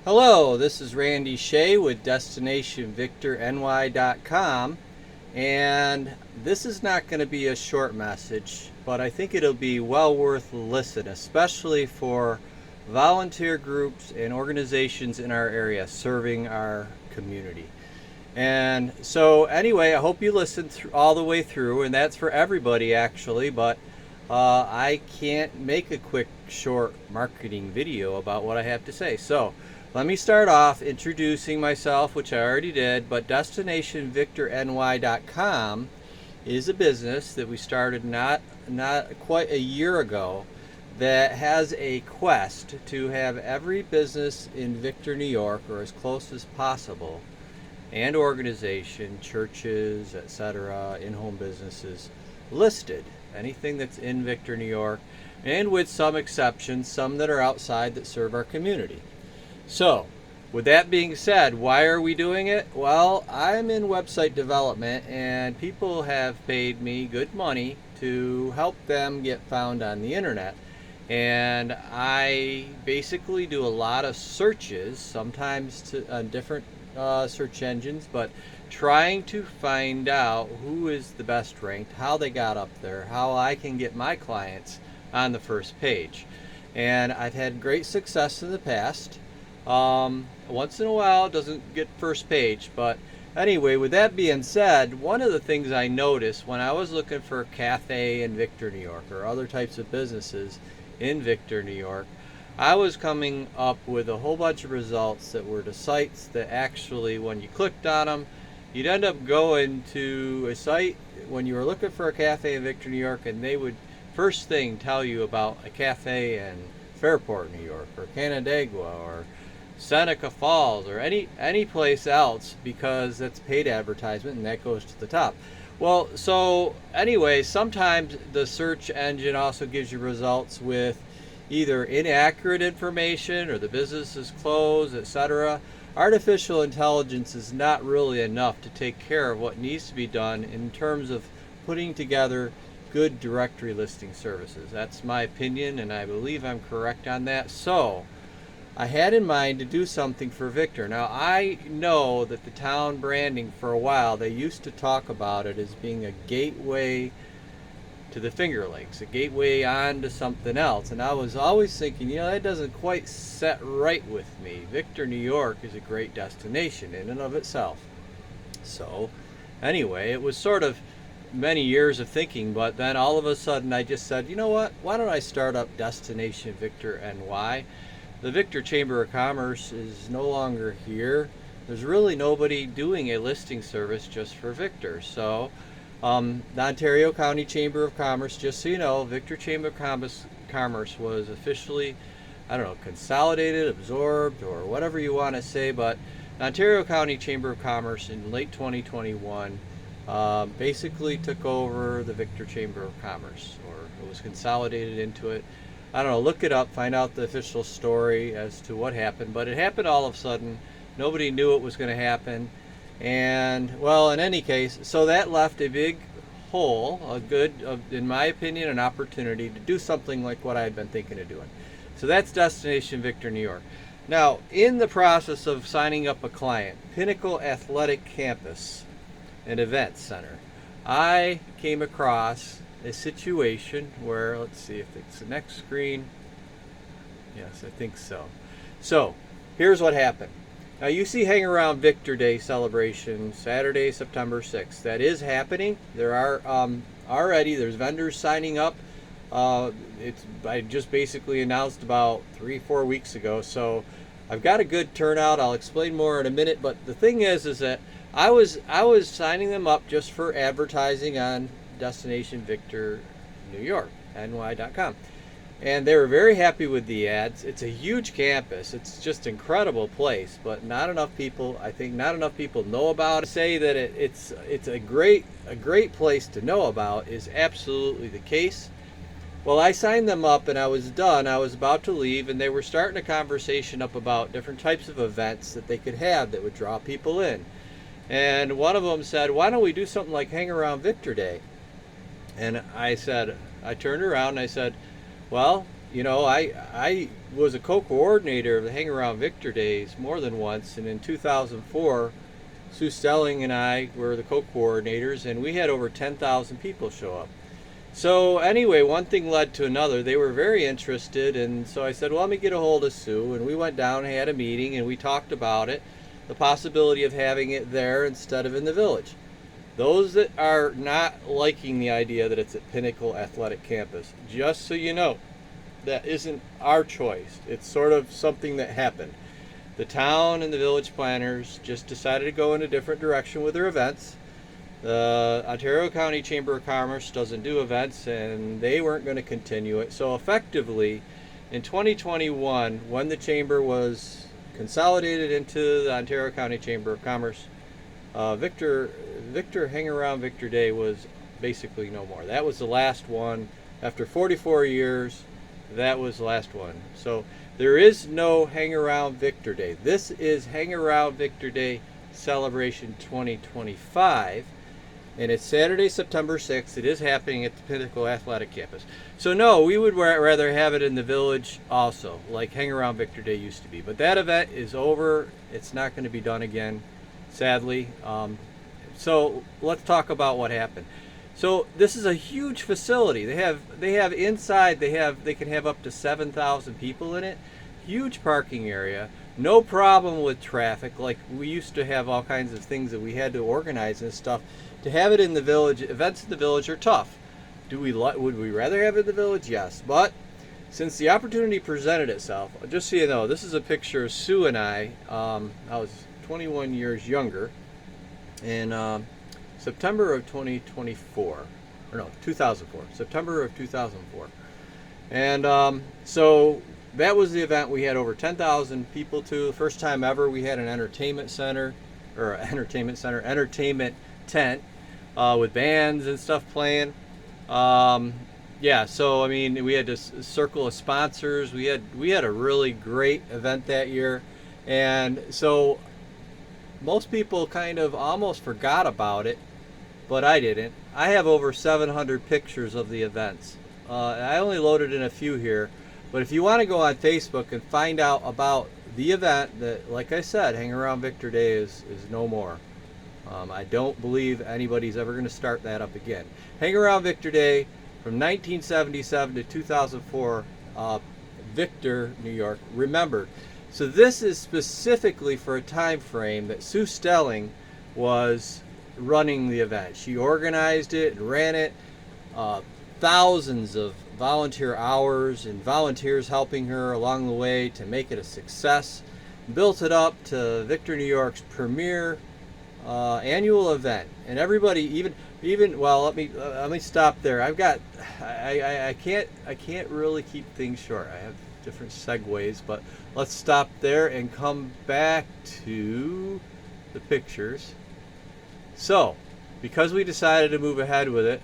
Hello, this is Randy Shea with DestinationVictorNY.com, and this is not going to be a short message, but I think it'll be well worth a listen, especially for volunteer groups and organizations in our area serving our community. And so anyway, I hope you listen all the way through, and that's for everybody actually, but I can't make a quick short marketing video about what I have to say. So let me start off introducing myself, which I already did, but DestinationVictorNY.com is a business that we started not quite a year ago that has a quest to have every business in Victor, New York, or as close as possible, and organization, churches, etc., in-home businesses listed. Anything that's in Victor, New York, and with some exceptions, some that are outside that serve our community. So, with that being said, why are we doing it? Well, I'm in website development, and people have paid me good money to help them get found on the internet. And I basically do a lot of searches, sometimes on different search engines, but trying to find out who is the best ranked, how they got up there, how I can get my clients on the first page. And I've had great success in the past. Once in a while it doesn't get first page, but anyway, with that being said, one of the things I noticed when I was looking for a cafe in Victor, New York, or other types of businesses in Victor, New York, I was coming up with a whole bunch of results that were to sites that actually, when you clicked on them, you'd end up going to a site when you were looking for a cafe in Victor, New York, and they would first thing tell you about a cafe in Fairport, New York, or Canandaigua, or Seneca Falls, or any place else, because that's paid advertisement and that goes to the top. Well, so anyway, sometimes the search engine also gives you results with either inaccurate information or the business is closed, etc. Artificial intelligence is not really enough to take care of what needs to be done in terms of putting together good directory listing services. That's my opinion, and I believe I'm correct on that. So I had in mind to do something for Victor. Now, I know that the town branding, for a while, they used to talk about it as being a gateway to the Finger Lakes, a gateway on to something else. And I was always thinking, that doesn't quite set right with me. Victor, New York is a great destination in and of itself. So anyway, it was sort of many years of thinking, but then all of a sudden I just said, you know what, why don't I start up Destination Victor NY? The Victor Chamber of Commerce is no longer here. There's really nobody doing a listing service just for Victor. So the Ontario County Chamber of Commerce, just so you know, Victor Chamber of Commerce was officially, consolidated, absorbed, or whatever you want to say, but the Ontario County Chamber of Commerce in late 2021 basically took over the Victor Chamber of Commerce, or it was consolidated into it. I don't know, look it up, find out the official story as to what happened, but it happened all of a sudden. Nobody knew it was going to happen. And, well, in any case, so that left a big hole, in my opinion, an opportunity to do something like what I had been thinking of doing. So that's Destination Victor, New York. Now, in the process of signing up a client, Pinnacle Athletic Campus and Event Center, I came across a situation where, let's see if it's the next screen. Yes, I think so. So, here's what happened. Now, you see Hang Around Victor Day celebration Saturday, September 6th. That is happening. There are there's vendors signing up. I just basically announced about 3-4 weeks ago, so I've got a good turnout. I'll explain more in a minute, but the thing is that I was signing them up just for advertising on Destination Victor New York, NY.com. And they were very happy with the ads. It's a huge campus. It's just an incredible place, but not enough people know about it. Say that it's a great place to know about is absolutely the case. Well, I signed them up and I was done. I was about to leave, and they were starting a conversation up about different types of events that they could have that would draw people in. And one of them said, why don't we do something like Hang Around Victor Day? And I turned around and I said, well, I was a co-coordinator of the Hang Around Victor Days more than once, and in 2004, Sue Stelling and I were the co-coordinators, and we had over 10,000 people show up. So anyway, one thing led to another. They were very interested, and so I said, well, let me get a hold of Sue, and we went down and had a meeting, and we talked about it, the possibility of having it there instead of in the village. Those that are not liking the idea that it's at Pinnacle Athletic Campus, just so you know, that isn't our choice. It's sort of something that happened. The town and the village planners just decided to go in a different direction with their events. The Ontario County Chamber of Commerce doesn't do events, and they weren't going to continue it. So effectively, in 2021, when the chamber was consolidated into the Ontario County Chamber of Commerce, Victor Hang Around Victor Day was basically no more. That was the last one. After 44 years, that was the last one. So there is no Hang Around Victor Day. This is Hang Around Victor Day Celebration 2025. And it's Saturday, September 6th. It is happening at the Pinnacle Athletic Campus. So no, we would rather have it in the village also, like Hang Around Victor Day used to be. But that event is over. It's not going to be done again, sadly. So let's talk about what happened. So this is a huge facility. They have inside, they can have up to 7,000 people in it. Huge parking area. No problem with traffic. Like we used to have all kinds of things that we had to organize and stuff. To have it in the village, events in the village are tough. Would we rather have it in the village? Yes. But since the opportunity presented itself, just so you know, this is a picture of Sue and I. I was 21 years younger in September of 2024. Or no, 2004. September of 2004. And so that was the event. We had over 10,000 people to. The first time ever we had an entertainment tent with bands and stuff playing. Yeah, so I mean, we had this circle of sponsors. We had a really great event that year, and so most people kind of almost forgot about it, but I didn't. I have over 700 pictures of the events. I only loaded in a few here, but if you want to go on Facebook and find out about the event, that, like I said, Hang Around Victor Day is no more. I don't believe anybody's ever going to start that up again. Hang Around Victor Day from 1977 to 2004, Victor, New York, remembered. So this is specifically for a time frame that Sue Stelling was running the event. She organized it and ran it. Thousands of volunteer hours and volunteers helping her along the way to make it a success. Built it up to Victor, New York's premier annual event, and everybody, even well, let me stop there. I can't really keep things short. I have different segues, but let's stop there and come back to the pictures. So, because we decided to move ahead with it,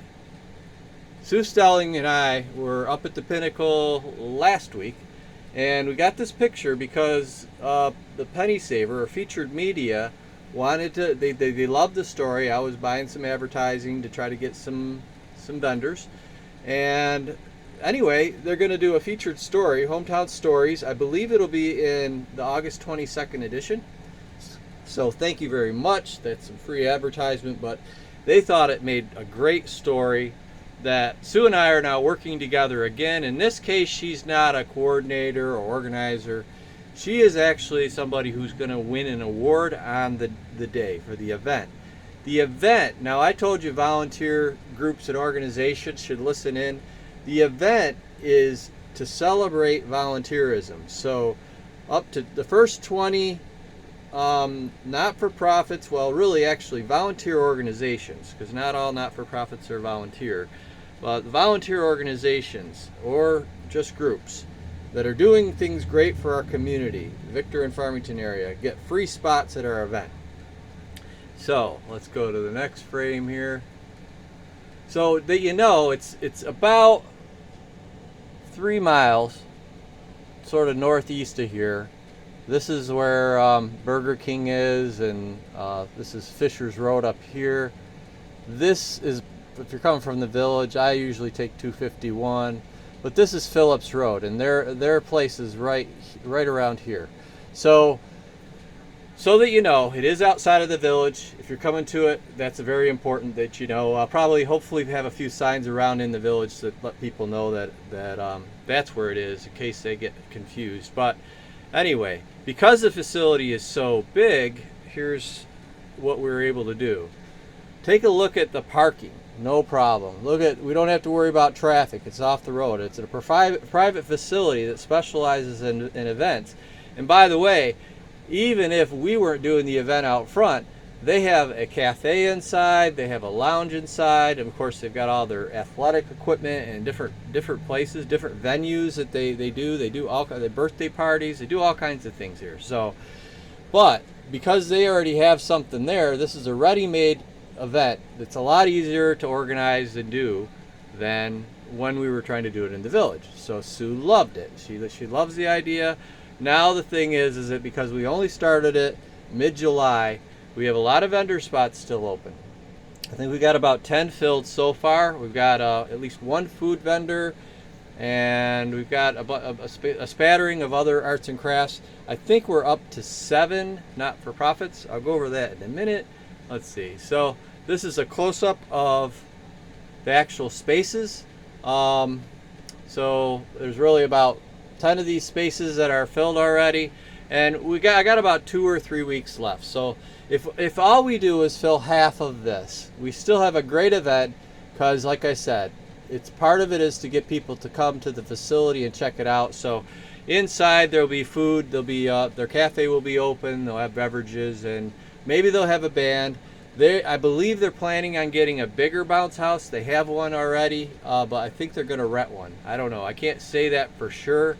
Sue Stelling and I were up at the Pinnacle last week, and we got this picture because the Penny Saver, or Featured Media, wanted to. They loved the story. I was buying some advertising to try to get some vendors, and anyway, they're going to do a featured story, Hometown Stories. I believe it'll be in the August 22nd edition. So thank you very much. That's some free advertisement, but they thought it made a great story that Sue and I are now working together again. In this case, she's not a coordinator or organizer. She is actually somebody who's going to win an award on the day for the event. The event, now I told you volunteer groups and organizations should listen in. The event is to celebrate volunteerism. So up to the first 20 not-for-profits, well, really actually volunteer organizations, because not all not-for-profits are volunteer, but volunteer organizations or just groups that are doing things great for our community, Victor and Farmington area, get free spots at our event. So let's go to the next frame here. So that you know, it's about 3 miles sort of northeast of here. This is where Burger King is, and this is Fisher's Road up here. This is, if you're coming from the village, I usually take 251. but this is Phillips Road, and their place is right around here. So that you know, it is outside of the village. If you're coming to it, that's very important that you know. I'll probably, hopefully, have a few signs around in the village that let people know that that's where it is, in case they get confused. But anyway, because the facility is so big, here's what we were able to do. Take a look at the parking. No problem. We don't have to worry about traffic. It's off the road. It's a private facility that specializes in events. And by the way, even if we weren't doing the event out front, they have a cafe inside, they have a lounge inside, and of course they've got all their athletic equipment and different places, different venues that they do. They do all kinds of birthday parties, they do all kinds of things here. So, but because they already have something there, this is a ready-made event that's a lot easier to organize and do than when we were trying to do it in the village. So Sue loved it. She loves the idea. Now the thing is that because we only started it mid-July, we have a lot of vendor spots still open. I think we got about 10 filled so far. We've got at least one food vendor, and we've got a spattering of other arts and crafts. I think we're up to 7 not-for-profits. I'll go over that in a minute. Let's see. So this is a close-up of the actual spaces. So there's really about 10 of these spaces that are filled already, and I got about 2 or 3 weeks left. So if all we do is fill half of this, we still have a great event, because like I said, it's part of it is to get people to come to the facility and check it out. So inside there'll be food, there'll be their cafe will be open, they'll have beverages, and maybe they'll have a band. I believe they're planning on getting a bigger bounce house. They have one already, but I think they're going to rent one. I don't know. I can't say that for sure.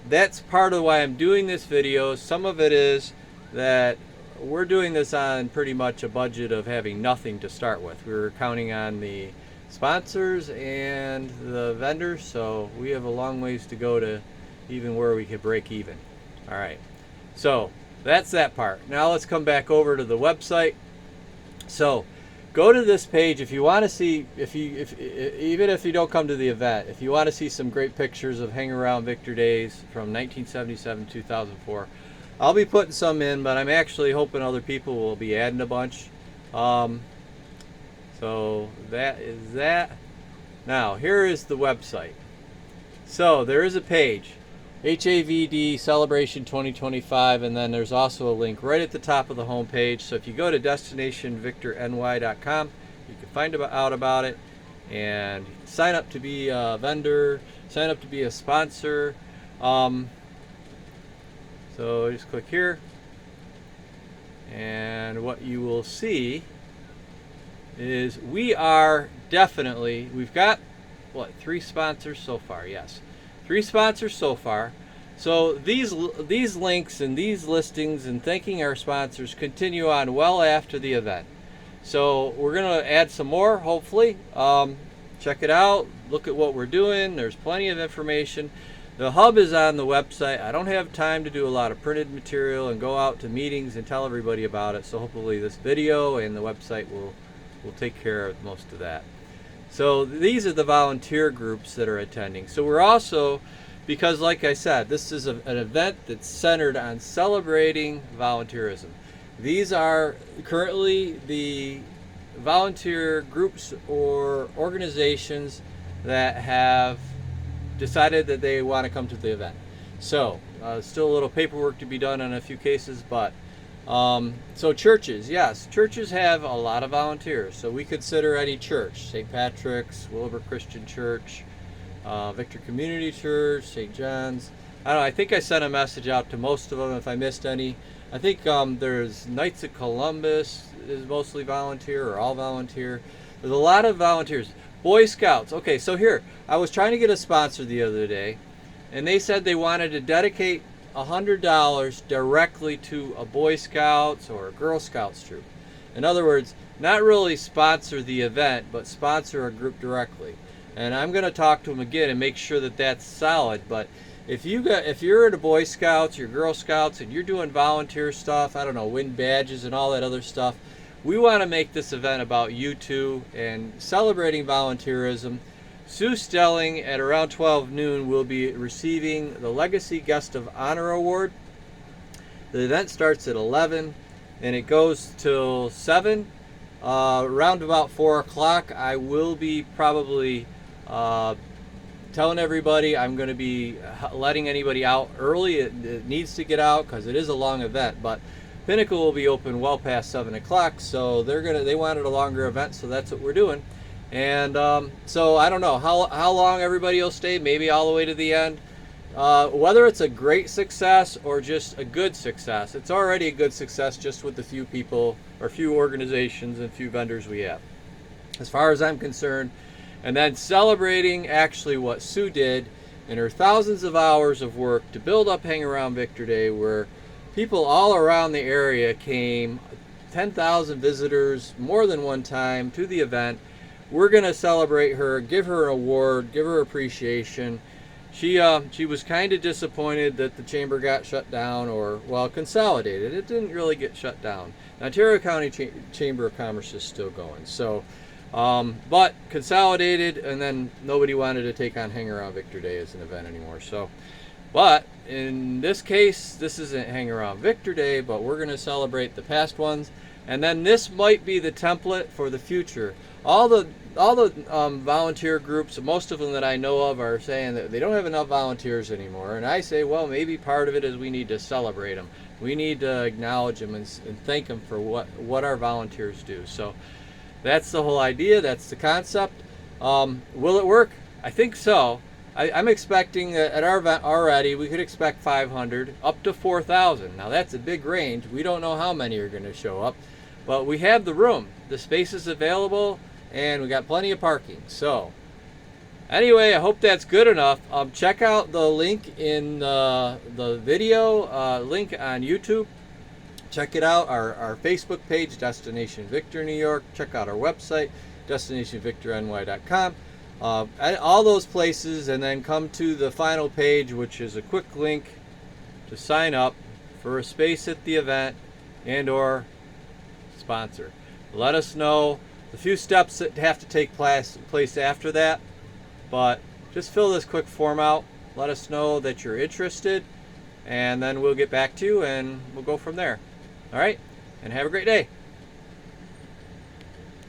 That's part of why I'm doing this video. Some of it is that we're doing this on pretty much a budget of having nothing to start with. We were counting on the sponsors and the vendors, so we have a long ways to go to even where we could break even. All right, so that's that part. Now let's come back over to the website. So go to this page if you want to see, even if you don't come to the event, if you want to see some great pictures of Hang Around Victor Days from 1977 2004. I'll be putting some in, but I'm actually hoping other people will be adding a bunch. So that is that. Now here is the website. So there is a page, HAVD Celebration 2025, and then there's also a link right at the top of the home page. So if you go to destinationvictorny.com, you can find out about it and sign up to be a vendor, sign up to be a sponsor. So just click here, and what you will see is we've got what, 3 sponsors so far? Yes, 3 sponsors so far. So these links and these listings and thanking our sponsors continue on well after the event. So we're going to add some more, hopefully. Check it out, look at what we're doing. There's plenty of information. The hub is on the website. I don't have time to do a lot of printed material and go out to meetings and tell everybody about it, so hopefully this video and the website will take care of most of that. So these are the volunteer groups that are attending. So we're also, because like I said, this is an event that's centered on celebrating volunteerism. These are currently the volunteer groups or organizations that have decided that they want to come to the event. So still a little paperwork to be done on a few cases, but so churches, yes, churches have a lot of volunteers. So we consider any church, St. Patrick's, Willowbrook Christian Church, Victor Community Church, St. John's. I don't know, I think I sent a message out to most of them. If I missed any, I think there's Knights of Columbus is mostly volunteer or all volunteer. There's a lot of volunteers. Boy Scouts. Okay, so here, I was trying to get a sponsor the other day, and they said they wanted to dedicate $100 directly to a Boy Scouts or a Girl Scouts troop. In other words, not really sponsor the event, but sponsor a group directly. And I'm going to talk to them again and make sure that that's solid. But if you're at a Boy Scouts, or Girl Scouts, and you're doing volunteer stuff, I don't know, win badges and all that other stuff, we want to make this event about you two and celebrating volunteerism. Sue Stelling at around 12 noon will be receiving the Legacy Guest of Honor Award. The event starts at 11 and it goes till 7. Around about 4 o'clock, I will be probably telling everybody I'm going to be letting anybody out early. It needs to get out because it is a long event, but Pinnacle will be open well past 7 o'clock, so they wanted a longer event, so that's what we're doing. And so I don't know how long everybody will stay, maybe all the way to the end. Whether it's a great success or just a good success, it's already a good success just with the few people or few organizations and few vendors we have, as far as I'm concerned. And then celebrating actually what Sue did in her thousands of hours of work to build up Hang Around Victor Day, where people all around the area came, 10,000 visitors more than one time to the event. We're going to celebrate her, give her an award, give her appreciation. She was kind of disappointed that the chamber got shut down, or, well, consolidated. It didn't really get shut down. Ontario County Chamber of Commerce is still going. So, but consolidated, and then nobody wanted to take on Hang Around Victor Day as an event anymore. So, but in this case, this isn't Hang Around Victor Day, but we're going to celebrate the past ones. And then this might be the template for the future. All the volunteer groups, most of them that I know of, are saying that they don't have enough volunteers anymore. And I say, well, maybe part of it is we need to celebrate them. We need to acknowledge them and thank them for what our volunteers do. So that's the whole idea. That's the concept. Will it work? I think so. I'm expecting that at our event already, we could expect 500 up to 4,000. Now that's a big range. We don't know how many are going to show up, but we have the room. The space is available, and we got plenty of parking. So anyway, I hope that's good enough. Check out the link in the video, link on YouTube. Check it out, our Facebook page, Destination Victor New York. Check out our website, destinationvictorny.com. All those places, and then come to the final page, which is a quick link to sign up for a space at the event and or sponsor. Let us know the few steps that have to take place after that, but just fill this quick form out. Let us know that you're interested, and then we'll get back to you and we'll go from there. All right, and have a great day.